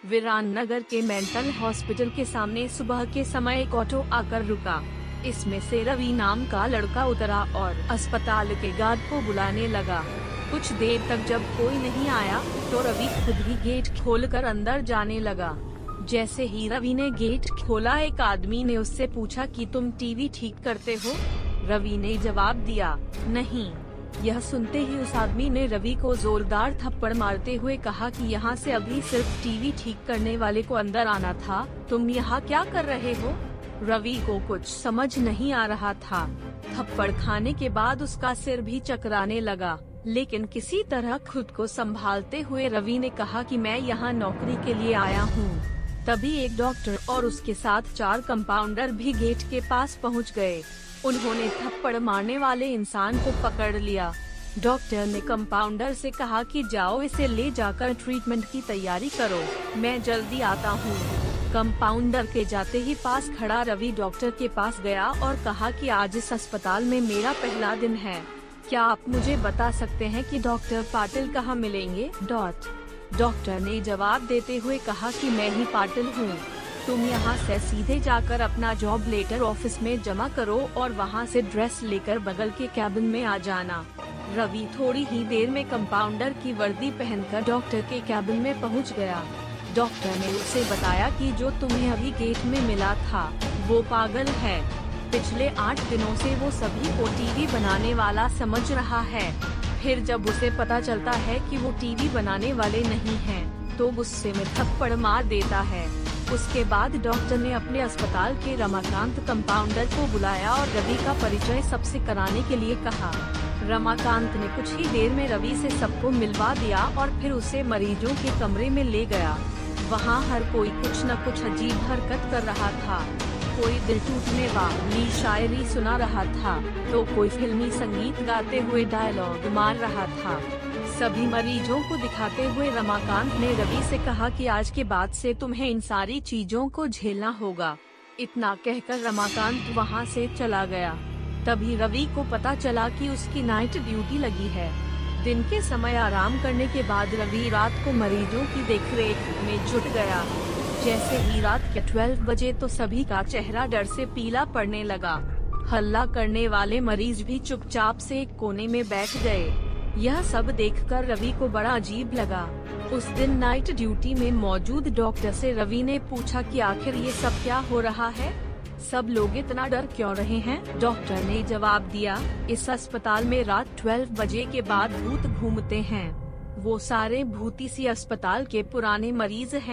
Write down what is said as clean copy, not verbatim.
विराननगर के mental hospital के सामने सुबह के समय एक ऑटो आकर रुका। इसमें से रवि नाम का लड़का उतरा और अस्पताल के गार्ड को बुलाने लगा। कुछ देर तक जब कोई नहीं आया तो रवि खुद ही गेट खोलकर अंदर जाने लगा। जैसे ही रवि ने गेट खोला, एक आदमी ने उससे पूछा कि तुम टीवी ठीक करते हो? रवि ने जवाब दिया, नहीं। यह सुनते ही उस आदमी ने रवि को जोरदार थप्पड़ मारते हुए कहा कि यहाँ से अभी सिर्फ टीवी ठीक करने वाले को अंदर आना था, तुम यहाँ क्या कर रहे हो? रवि को कुछ समझ नहीं आ रहा था। थप्पड़ खाने के बाद उसका सिर भी चकराने लगा, लेकिन किसी तरह खुद को संभालते हुए रवि ने कहा कि मैं यहाँ नौकरी के लिए आया हूँ। तभी एक डॉक्टर और उसके साथ 4 कंपाउंडर भी गेट के पास पहुँच गए। उन्होंने थप्पड़ मारने वाले इंसान को पकड़ लिया। डॉक्टर ने कंपाउंडर से कहा कि जाओ इसे ले जाकर ट्रीटमेंट की तैयारी करो, मैं जल्दी आता हूँ। कंपाउंडर के जाते ही पास खड़ा रवि डॉक्टर के पास गया और कहा कि आज इस अस्पताल में मेरा पहला दिन है, क्या आप मुझे बता सकते हैं कि डॉक्टर पाटिल कहाँ मिलेंगे? डॉक्टर ने जवाब देते हुए कहा कि मैं ही पाटिल हूँ, तुम यहाँ से सीधे जाकर अपना जॉब लेटर ऑफिस में जमा करो और वहाँ से ड्रेस लेकर बगल के कैबिन में आ जाना। रवि थोड़ी ही देर में कंपाउंडर की वर्दी पहनकर डॉक्टर के कैबिन में पहुँच गया। डॉक्टर ने उसे बताया कि जो तुम्हें अभी गेट में मिला था वो पागल है। पिछले 8 दिनों से वो सभी को टीवी बनाने वाला समझ रहा है। फिर जब उसे पता चलता है कि वो टीवी बनाने वाले नहीं हैं, तो गुस्से में थप्पड़ मार देता है। उसके बाद डॉक्टर ने अपने अस्पताल के रमाकांत कंपाउंडर को बुलाया और रवि का परिचय सबसे कराने के लिए कहा। रमाकांत ने कुछ ही देर में रवि से सबको मिलवा दिया और फिर उसे मरीजों के कमरे में ले गया। वहाँ हर कोई कुछ न कुछ अजीब हरकत कर रहा था। कोई दिल टूटने वाली शायरी सुना रहा था, तो कोई फिल्मी संगीत गाते हुए डायलॉग मार रहा था। सभी मरीजों को दिखाते हुए रमाकांत ने रवि से कहा कि आज के बाद से तुम्हें इन सारी चीजों को झेलना होगा। इतना कहकर रमाकांत वहां से चला गया। तभी रवि को पता चला कि उसकी नाइट ड्यूटी लगी है। दिन के समय आराम करने के बाद रवि रात को मरीजों की देखरेख में जुट गया। जैसे ही रात के 12 बजे तो सभी का चेहरा डर से पीला पड़ने लगा। हल्ला करने वाले मरीज भी चुपचाप से एक कोने में बैठ गए। यह सब देखकर रवि को बड़ा अजीब लगा। उस दिन नाइट ड्यूटी में मौजूद डॉक्टर से रवि ने पूछा कि आखिर ये सब क्या हो रहा है, सब लोग इतना डर क्यों रहे हैं? डॉक्टर ने जवाब दिया, इस अस्पताल में रात 12 बजे के बाद भूत घूमते हैं। वो सारे भूत इसी अस्पताल के पुराने मरीज हैं।